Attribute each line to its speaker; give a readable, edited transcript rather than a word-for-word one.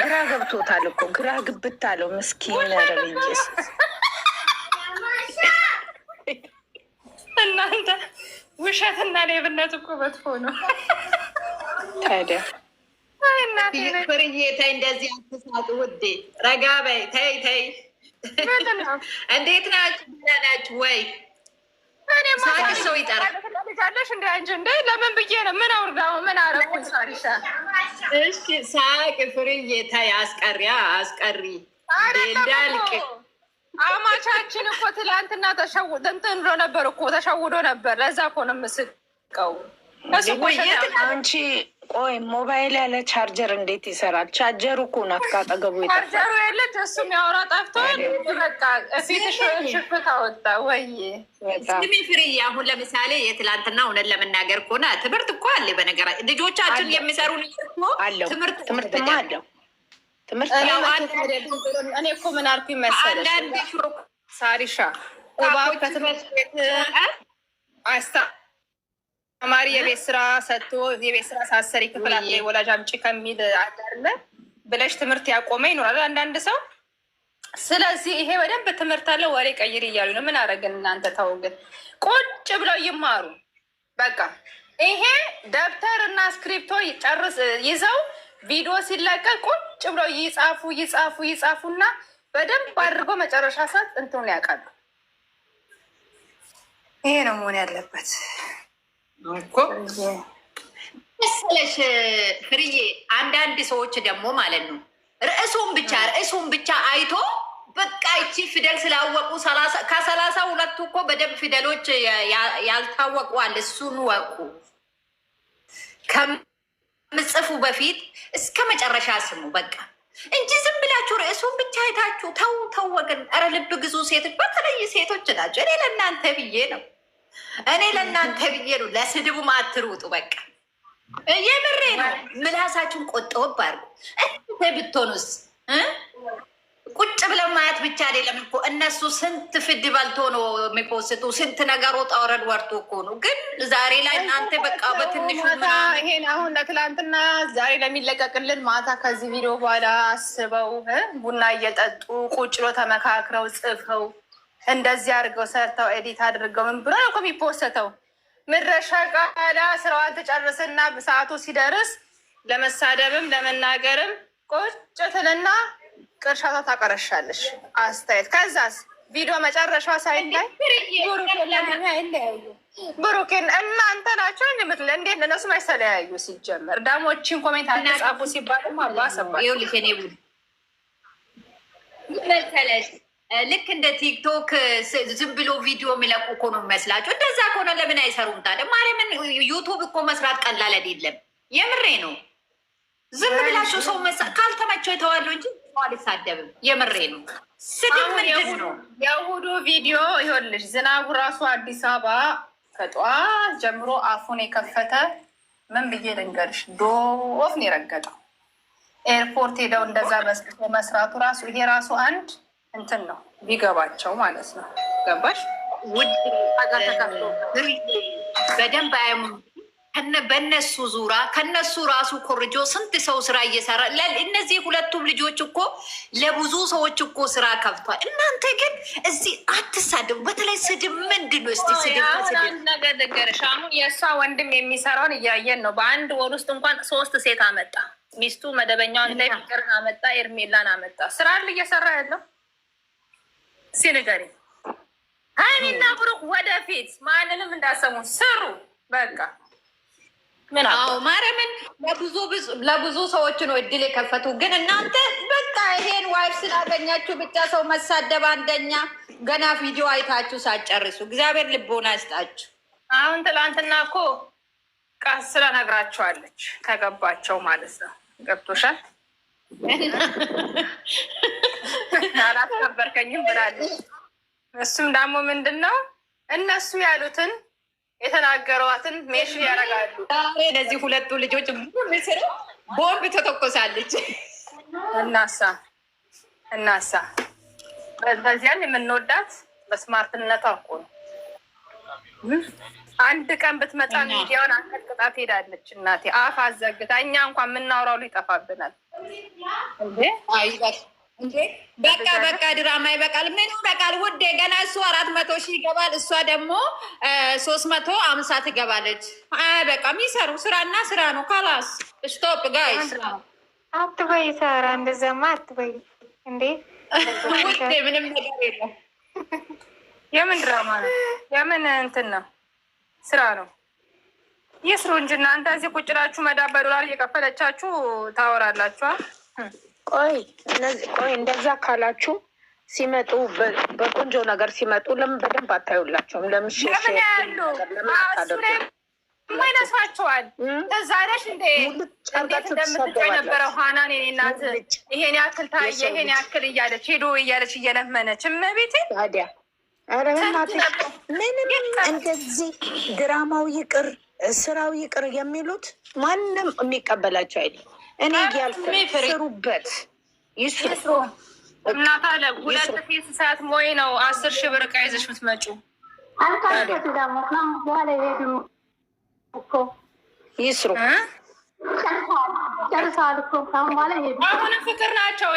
Speaker 1: ግራ ገብቶታል እኮ ግራ ግብት አለው ምስኪን ረብንጅስ
Speaker 2: እናንተ ውሸትና ሌብነት እኮ መጥፎ ነው።
Speaker 1: ታዲያ
Speaker 3: ፍርዬ ተይ እንደዚህ አትሳቅ ውዴ፣ ረጋ በይ ተይ ተይ። እንዴት ናችሁ? ናችሁ ወይ? ሳቂ ሰው ይጠራል።
Speaker 2: ልጃለሽ እንደ አንቺ እንደ ለምን ብዬ ነው? ምን አውርዳው ምን አረኩኝ? ሳሪሻ
Speaker 3: እሺ ሳቅ ፍርዬ ተይ፣ አስቀሪያ አስቀሪ እንዳልቅ።
Speaker 2: አማቻችን እኮ ትላንትና ተሸውዶ እንትን ብሎ ነበር እኮ ተሸውዶ ነበር። ለዛ እኮ ነው የምስቀው።
Speaker 1: አንቺ ቆይ ሞባይል ያለ ቻርጀር እንዴት ይሰራል? ቻርጀሩ እኮ ናት ካጠገቡ
Speaker 2: ቻርጀሩ የለች። እሱም ያወራ ጠፍቷል። በቃ ፊትሽ ሽፍታ ወጣ ወይ
Speaker 3: ስሚ ፍርዬ፣ አሁን ለምሳሌ የትላንትና እውነት ለመናገር ከሆነ ትምህርት እኮ አለ። በነገራችን ልጆቻችን የሚሰሩ
Speaker 1: ትምህርትማ አለው።
Speaker 2: እኔ እኮ ምን አልኩኝ መሰለሽ ሳሪሻ እባብ ከትምህርት ቤት ተማሪ የቤት ስራ ሰጥቶ የቤት ስራ ሳሰሪ ክፍላት ላይ ወላጅ አምጪ ከሚል አለ ብለሽ ትምህርት ያቆመ ይኖራል አንዳንድ ሰው። ስለዚህ ይሄ በደንብ ትምህርት አለ ወሬ ቀይር እያሉ ነው። ምን አደረግን እናንተ? ተው ግን ቁጭ ብለው ይማሩ። በቃ ይሄ ደብተር እና እስክሪፕቶ ጨርስ ይዘው ቪዲዮ ሲለቀቅ ቁጭ ብለው ይጻፉና በደንብ አድርገው መጨረሻ ሰዓት እንትኑን ያውቃሉ። ይሄ ነው መሆን ያለበት
Speaker 3: እኮ መሰለሽ ፍርዬ። አንዳንድ ሰዎች ደግሞ ማለት ነው ርዕሱን ብቻ አይቶ በቃ ይቺ ፊደል ስላወቁ ከ32 እኮ በደንብ ፊደሎች ያልታወቁ አለ። እሱን ወቁ። ከምጽፉ በፊት እስከ መጨረሻ ስሙ በቃ እንጂ ዝም ብላችሁ ርዕሱን ብቻ አይታችሁ ተው ወገን። ኧረ ልብ ግዙ ሴቶች፣ በተለይ ሴቶች ናቸው። እኔ ለእናንተ ብዬ ነው ለስድቡ አትሩጡ። በቃ የምሬ ነው። ምላሳችሁን ቆጠብ አድርጉ። ብትሆኑስ ቁጭ ብለው ማየት ብቻ አይደለም እኮ እነሱ ስንት ፍድ በልቶ ነው የሚፖስቱ፣ ስንት ነገር ወጣ ወረድ ወርቶ እኮ ነው። ግን ዛሬ ላይ እናንተ በቃ በትንሹ
Speaker 2: ይሄን አሁን ለትላንትና ዛሬ ለሚለቀቅልን ማታ ከዚህ ቪዲዮ በኋላ አስበው ቡና እየጠጡ ቁጭ ብሎ ተመካክረው ጽፈው እንደዚህ አድርገው ሰርተው ኤዲት አድርገው ምን ብሎ ነው የሚፖስተው? ምድረሻ ቃላ ስራዋን ትጨርስና ሰዓቱ ሲደርስ ለመሳደብም ለመናገርም ቁጭ ትልና ቅርሻቷ ታቀረሻለሽ አስተያየት። ከዛስ ቪዲዮ መጨረሻ ሳይታይ ብሩኬን እናንተ ናቸው እንደምትለ እንዴት እነሱ ማይተለያዩ ሲጀመር ዳሞችን ኮሜንት አልጻፉ ሲባልም አባሰባል
Speaker 3: መሰለሽ። ልክ እንደ ቲክቶክ ዝም ብሎ ቪዲዮ የሚለቁ እኮ ነው የሚመስላቸው። እንደዛ ከሆነ ለምን አይሰሩም ታዲያ? ማርያምን ዩቱብ እኮ መስራት ቀላል አይደለም። የምሬ ነው። ዝም ብላቸው ሰው ካልተመቸው የተዋሉ እንጂ አልሳደብም። የምሬ ነው። ስድብ ምንድን ነው?
Speaker 2: የእሑዱ ቪዲዮ ይኸውልሽ፣ ዝናቡ ራሱ አዲስ አበባ ከጠዋት ጀምሮ አፉን የከፈተ ምን ብዬ ልንገርሽ፣ ዶፍ ነው የረገጠው። ኤርፖርት ሄደው እንደዛ መስራቱ ራሱ ይሄ ራሱ አንድ እንትን ነው ቢገባቸው ማለት ነው። ገባሽ?
Speaker 3: ውድ በደንብ አያሙ በእነሱ ዙራ ከነሱ ራሱ ኮርጆ ስንት ሰው ስራ እየሰራ እነዚህ ሁለቱም ልጆች እኮ ለብዙ ሰዎች እኮ ስራ ከፍቷል። እናንተ ግን እዚህ አትሳድቡ። በተለይ ስድብ ምንድን ነው? እስቲ ስድብ
Speaker 2: ነገር ልንገርሽ። አሁን የእሷ ወንድም የሚሰራውን እያየን ነው። በአንድ ወር ውስጥ እንኳን 3 ሴት አመጣ። ሚስቱ መደበኛውን ላይ ፍቅርን አመጣ፣ ኤርሜላን አመጣ። ስራ እየሰራ ያለው ሲንገሪ ሀይሚና ብሩክ ወደፊት ማንንም እንዳሰሙ ስሩ። በቃ ምን
Speaker 3: ማርያምን ለብዙ ሰዎች ነው እድል የከፈቱ። ግን እናንተ በቃ ይሄን ዋይፍ ስላገኛችሁ ብቻ ሰው መሳደብ አንደኛ፣ ገና ቪዲዮ አይታችሁ ሳጨርሱ እግዚአብሔር ልቦና ይስጣችሁ።
Speaker 2: አሁን ትላንትና እኮ ቀስላ ነግራችኋለች፣ ከገባቸው ማለት ነው። ገብቶሻል? አላስከበርከኝም ብላለች። እሱም ደግሞ ምንድን ነው እነሱ ያሉትን የተናገሯትን ሜሽን ያደርጋሉ።
Speaker 3: እነዚህ ሁለቱ ልጆች ምስር ቦምብ ተተኮሳለች።
Speaker 2: እናሳ በዚያን የምንወዳት በስማርትነቷ እኮ ነው። አንድ ቀን ብትመጣ ሚዲያውን አንቀጥቅጣ ትሄዳለች። እናቴ አፍ አዘግታ እኛ እንኳን የምናወራው ይጠፋብናል።
Speaker 3: እንዴ በቃ ድራማ ይበቃል። ምን ይበቃል ውዴ? ገና እሱ 400,000 ይገባል፣ እሷ ደግሞ 350 ትገባለች። በቃ የሚሰሩ ስራና ስራ ነው። ካላስ ስቶፕ ጋይስ።
Speaker 4: አትበይ ሳራ፣ እንደዛማ አትበይ እንዴ
Speaker 3: ውዴ። ምንም ነገር የለም።
Speaker 2: የምን ድራማ ነው? የምን እንትን ነው? ስራ ነው። ይስሩ እንጂ እናንተ እዚህ ቁጭ ብላችሁ መዳብ በዶላር እየከፈለቻችሁ ታወራላችኋል።
Speaker 1: ቆይ እንደዛ ካላችሁ ሲመጡ በቆንጆ ነገር ሲመጡ ለምን በደንብ አታዩላቸውም? ለምን
Speaker 2: ያሉ ማይነሷቸዋል? ከዛ ነሽ እንዴ እንዴት እንደምትጮህ የነበረው ሀናን የኔ እናት ይሄን ያክል ታየ ይሄን ያክል እያለች ሄዶ እያለች እየለመነች እመቤቴ ታዲያ
Speaker 1: ኧረ በእናትሽ ምንም እንደዚህ ድራማው ይቅር ስራው ይቅር የሚሉት ማንም የሚቀበላቸው አይደለም። እኔ እያልኩ ስሩበት፣ ይስሩ
Speaker 2: እናት አለ 2 ፌስ ሰዓት ሞይ ነው 10,000 ብር ዕቃ ይዘሽ የምትመጪው
Speaker 1: ይስሩ።
Speaker 4: ጨርሰዋል እኮ አሁን ፍቅር
Speaker 2: ናቸው።